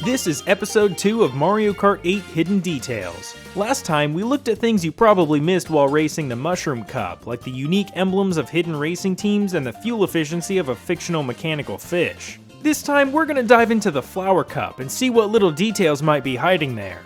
This is episode 2 of Mario Kart 8 Hidden Details. Last time, we looked at things you probably missed while racing the Mushroom Cup, like the unique emblems of hidden racing teams and the fuel efficiency of a fictional mechanical fish. This time, we're gonna dive into the Flower Cup and see what little details might be hiding there.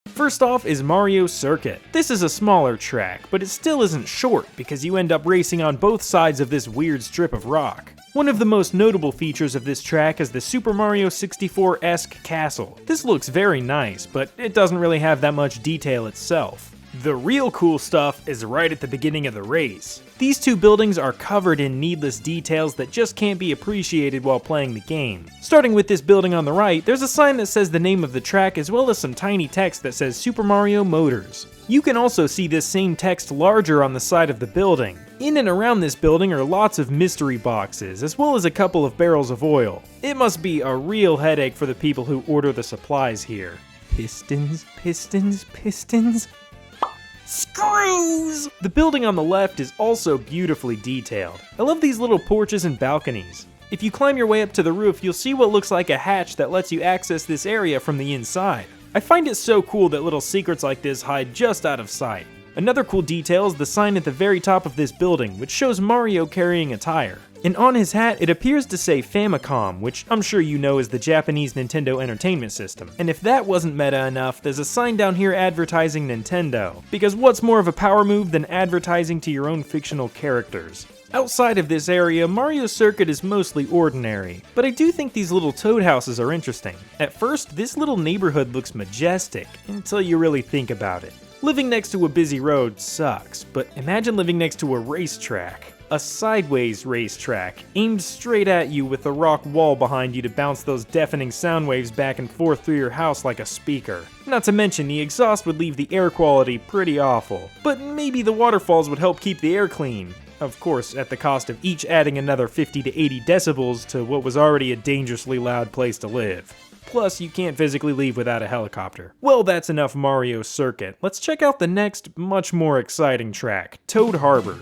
First off is Mario Circuit. This is a smaller track, but it still isn't short because you end up racing on both sides of this weird strip of rock. One of the most notable features of this track is the Super Mario 64-esque castle. This looks very nice, but it doesn't really have that much detail itself. The real cool stuff is right at the beginning of the race. These two buildings are covered in needless details that just can't be appreciated while playing the game. Starting with this building on the right, there's a sign that says the name of the track as well as some tiny text that says Super Mario Motors. You can also see this same text larger on the side of the building. In and around this building are lots of mystery boxes, as well as a couple of barrels of oil. It must be a real headache for the people who order the supplies here. Pistons, pistons, pistons. Screws! The building on the left is also beautifully detailed. I love these little porches and balconies. If you climb your way up to the roof, you'll see what looks like a hatch that lets you access this area from the inside. I find it so cool that little secrets like this hide just out of sight. Another cool detail is the sign at the very top of this building, which shows Mario carrying a tire. And on his hat, it appears to say Famicom, which I'm sure you know is the Japanese Nintendo Entertainment System. And if that wasn't meta enough, there's a sign down here advertising Nintendo. Because what's more of a power move than advertising to your own fictional characters? Outside of this area, Mario Circuit is mostly ordinary, but I do think these little toad houses are interesting. At first, this little neighborhood looks majestic, until you really think about it. Living next to a busy road sucks, but imagine living next to a racetrack. A sideways racetrack, aimed straight at you with a rock wall behind you to bounce those deafening sound waves back and forth through your house like a speaker. Not to mention, the exhaust would leave the air quality pretty awful. But maybe the waterfalls would help keep the air clean. Of course, at the cost of each adding another 50 to 80 decibels to what was already a dangerously loud place to live. Plus, you can't physically leave without a helicopter. Well, that's enough Mario Circuit. Let's check out the next, much more exciting track, Toad Harbor.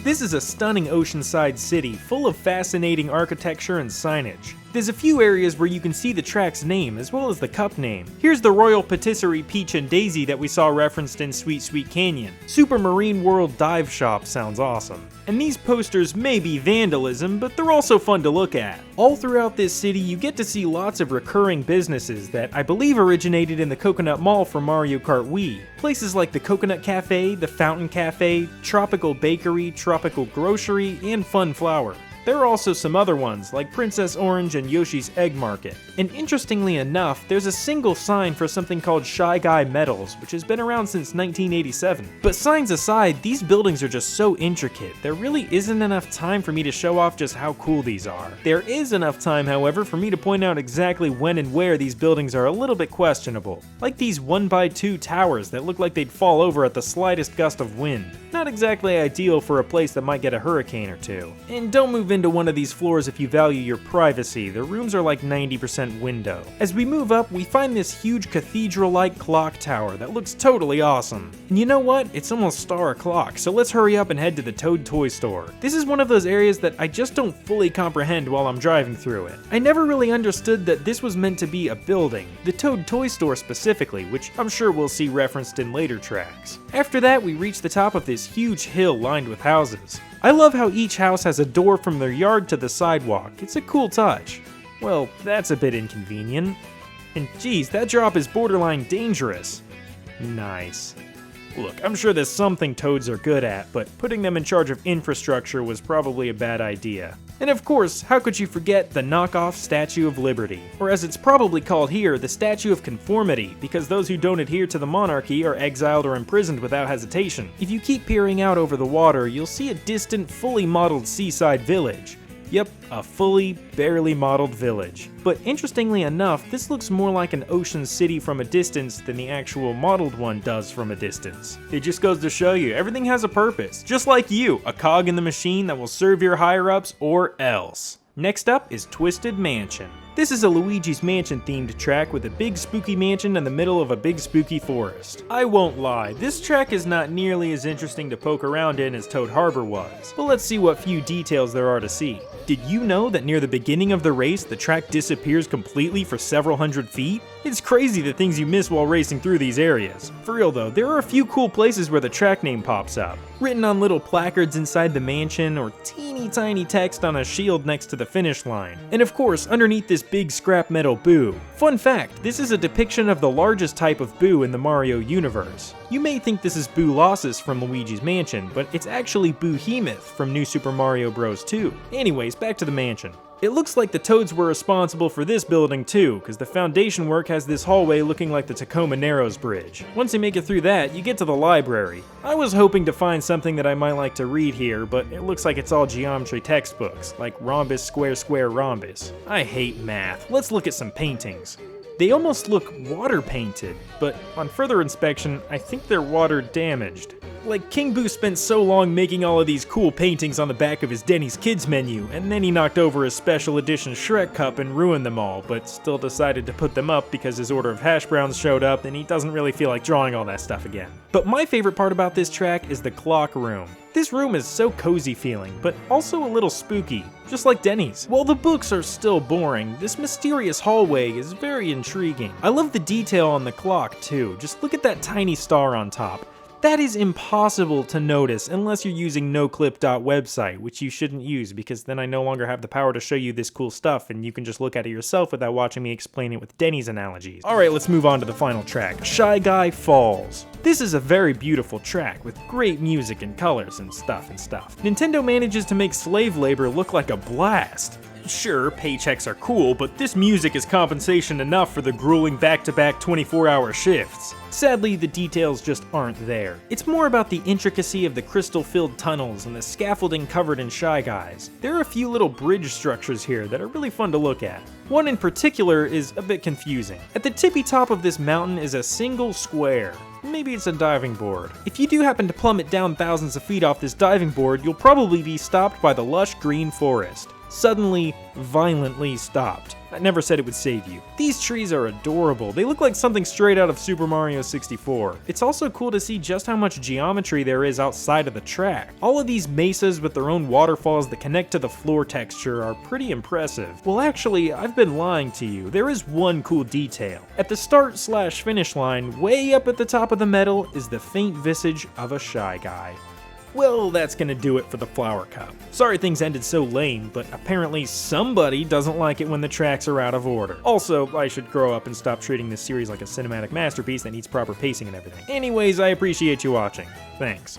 This is a stunning oceanside city full of fascinating architecture and signage. There's a few areas where you can see the track's name as well as the cup name. Here's the Royal Patisserie Peach and Daisy that we saw referenced in Sweet Sweet Canyon. Super Marine World Dive Shop sounds awesome. And these posters may be vandalism, but they're also fun to look at. All throughout this city, you get to see lots of recurring businesses that I believe originated in the Coconut Mall for Mario Kart Wii. Places like the Coconut Cafe, the Fountain Cafe, Tropical Bakery, Tropical Grocery, and Fun Flower. There are also some other ones, like Princess Orange and Yoshi's Egg Market. And interestingly enough, there's a single sign for something called Shy Guy Metals, which has been around since 1987. But signs aside, these buildings are just so intricate, there really isn't enough time for me to show off just how cool these are. There is enough time, however, for me to point out exactly when and where these buildings are a little bit questionable. Like these 1x2 towers that look like they'd fall over at the slightest gust of wind. Not exactly ideal for a place that might get a hurricane or two. And don't move into one of these floors if you value your privacy, the rooms are like 90% window. As we move up, we find this huge cathedral-like clock tower that looks totally awesome. And you know what? It's almost star o'clock, so let's hurry up and head to the Toad Toy Store. This is one of those areas that I just don't fully comprehend while I'm driving through it. I never really understood that this was meant to be a building, the Toad Toy Store specifically, which I'm sure we'll see referenced in later tracks. After that, we reach the top of this huge hill lined with houses. I love how each house has a door from their yard to the sidewalk. It's a cool touch. Well, that's a bit inconvenient. And geez, that drop is borderline dangerous. Nice. Look, I'm sure there's something toads are good at, but putting them in charge of infrastructure was probably a bad idea. And of course, how could you forget the knockoff Statue of Liberty? Or as it's probably called here, the Statue of Conformity, because those who don't adhere to the monarchy are exiled or imprisoned without hesitation. If you keep peering out over the water, you'll see a distant, fully modeled seaside village. Yep, a fully, barely modeled village. But interestingly enough, this looks more like an ocean city from a distance than the actual modeled one does from a distance. It just goes to show you, everything has a purpose. Just like you, a cog in the machine that will serve your higher-ups or else. Next up is Twisted Mansion. This is a Luigi's Mansion themed track with a big spooky mansion in the middle of a big spooky forest. I won't lie, this track is not nearly as interesting to poke around in as Toad Harbor was, but let's see what few details there are to see. Did you know that near the beginning of the race, the track disappears completely for several hundred feet? It's crazy the things you miss while racing through these areas. For real though, there are a few cool places where the track name pops up, written on little placards inside the mansion or teeny tiny text on a shield next to the finish line. And of course, underneath this big scrap metal boo. Fun fact, this is a depiction of the largest type of boo in the Mario universe. You may think this is Boo-Lossus from Luigi's Mansion, but it's actually Boo-Hemoth from New Super Mario Bros. 2. Anyways, back to the mansion. It looks like the Toads were responsible for this building too, because the foundation work has this hallway looking like the Tacoma Narrows Bridge. Once you make it through that, you get to the library. I was hoping to find something that I might like to read here, but it looks like it's all geometry textbooks, like rhombus, square, square, rhombus. I hate math. Let's look at some paintings. They almost look water painted, but on further inspection, I think they're water damaged. Like, King Boo spent so long making all of these cool paintings on the back of his Denny's Kids menu, and then he knocked over his special edition Shrek cup and ruined them all, but still decided to put them up because his order of hash browns showed up and he doesn't really feel like drawing all that stuff again. But my favorite part about this track is the clock room. This room is so cozy feeling, but also a little spooky, just like Denny's. While the books are still boring, this mysterious hallway is very intriguing. I love the detail on the clock too, just look at that tiny star on top. That is impossible to notice unless you're using noclip.website, which you shouldn't use because then I no longer have the power to show you this cool stuff and you can just look at it yourself without watching me explain it with Denny's analogies. Alright, let's move on to the final track, Shy Guy Falls. This is a very beautiful track with great music and colors and stuff. Nintendo manages to make slave labor look like a blast. Sure, paychecks are cool, but this music is compensation enough for the grueling back-to-back 24-hour shifts. Sadly, the details just aren't there. It's more about the intricacy of the crystal-filled tunnels and the scaffolding covered in Shy Guys. There are a few little bridge structures here that are really fun to look at. One in particular is a bit confusing. At the tippy top of this mountain is a single square. Maybe it's a diving board. If you do happen to plummet down thousands of feet off this diving board, you'll probably be stopped by the lush green forest. Suddenly, violently stopped. I never said it would save you. These trees are adorable. They look like something straight out of Super Mario 64. It's also cool to see just how much geometry there is outside of the track. All of these mesas with their own waterfalls that connect to the floor texture are pretty impressive. Well, actually, I've been lying to you. There is one cool detail. At the start/finish line, way up at the top of the medal, is the faint visage of a Shy Guy. Well, that's gonna do it for the Flower Cup. Sorry things ended so lame, but apparently somebody doesn't like it when the tracks are out of order. Also, I should grow up and stop treating this series like a cinematic masterpiece that needs proper pacing and everything. Anyways, I appreciate you watching. Thanks.